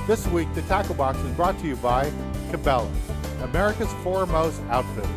This week, the Tackle Box is brought to you by Cabela's, America's foremost outfitters.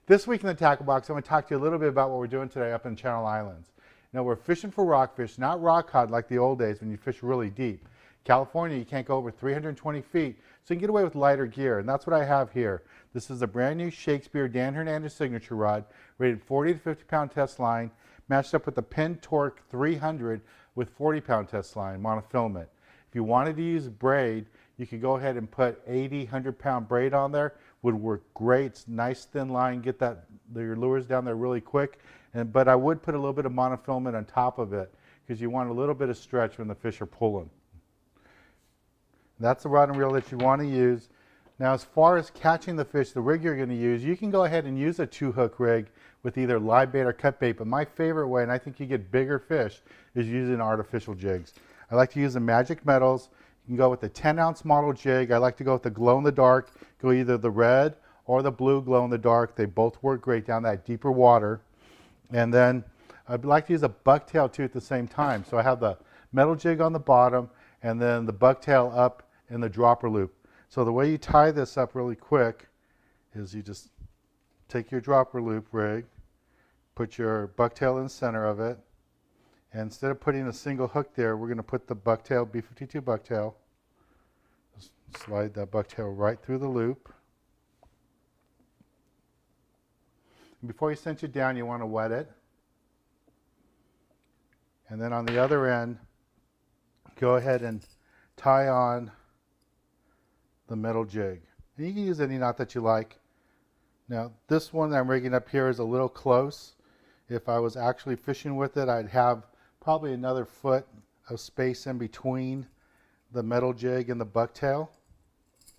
This week in the Tackle Box, I'm going to talk to you a little bit about what we're doing today up in Channel Islands. Now, we're fishing for rockfish, not rock cod like the old days when you fish really deep. California, you can't go over 320 feet, so you can get away with lighter gear, and that's what I have here. This is a brand new Shakespeare Dan Hernandez signature rod, rated 40 to 50 pound test line, matched up with the Penn Torque 300 with 40 pound test line, monofilament. If you wanted to use braid, you could go ahead and put 80, 100 pound braid on there. Would work great. It's nice thin line, get your lures down there really quick. But I would put a little bit of monofilament on top of it because you want a little bit of stretch when the fish are pulling. That's the rod and reel that you want to use. Now, as far as catching the fish, the rig you're going to use, you can go ahead and use a 2-hook rig with either live bait or cut bait, but my favorite way, and I think you get bigger fish, is using artificial jigs. I like to use the Magic Metals. You can go with the 10-ounce model jig. I like to go with the glow-in-the-dark, go either the red or the blue glow-in-the-dark. They both work great down that deeper water. And then I'd like to use a bucktail too at the same time. So I have the metal jig on the bottom and then the bucktail up in the dropper loop. So the way you tie this up really quick is you just take your dropper loop rig, put your bucktail in the center of it, and instead of putting a single hook there, we're going to put the bucktail, B52 bucktail, just slide that bucktail right through the loop. And before you cinch it down, you want to wet it. And then on the other end, go ahead and tie on the metal jig. And you can use any knot that you like. Now, this one that I'm rigging up here is a little close. If I was actually fishing with it, I'd have probably another foot of space in between the metal jig and the bucktail.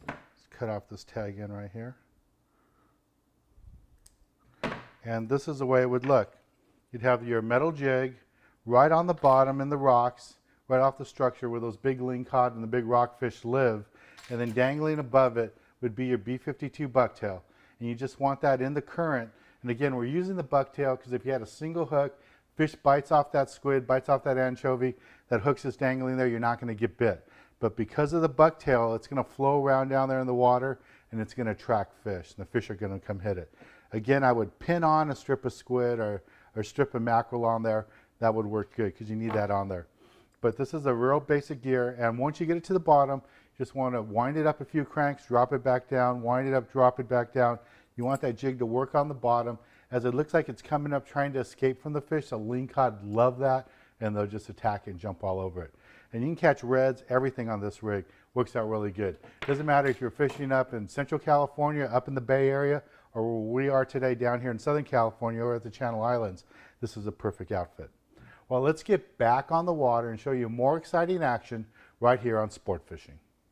Let's cut off this tag end right here. And this is the way it would look. You'd have your metal jig right on the bottom in the rocks, right off the structure where those big lingcod and the big rockfish live. And then dangling above it would be your B52 bucktail. And you just want that in the current. And again, we're using the bucktail because if you had a single hook, fish bites off that squid, bites off that anchovy, that hook's just dangling there, you're not going to get bit. But because of the bucktail, it's going to flow around down there in the water and it's going to attract fish. And the fish are going to come hit it. Again, I would pin on a strip of squid or strip of mackerel on there. That would work good because you need that on there. But this is a real basic gear, and once you get it to the bottom, you just want to wind it up a few cranks, drop it back down, wind it up, drop it back down. You want that jig to work on the bottom. As it looks like it's coming up trying to escape from the fish, the lingcod love that, and they'll just attack and jump all over it. And you can catch reds, everything on this rig. Works out really good. Doesn't matter if you're fishing up in Central California, up in the Bay Area, or where we are today down here in Southern California or at the Channel Islands. This is a perfect outfit. Well, let's get back on the water and show you more exciting action right here on Sport Fishing.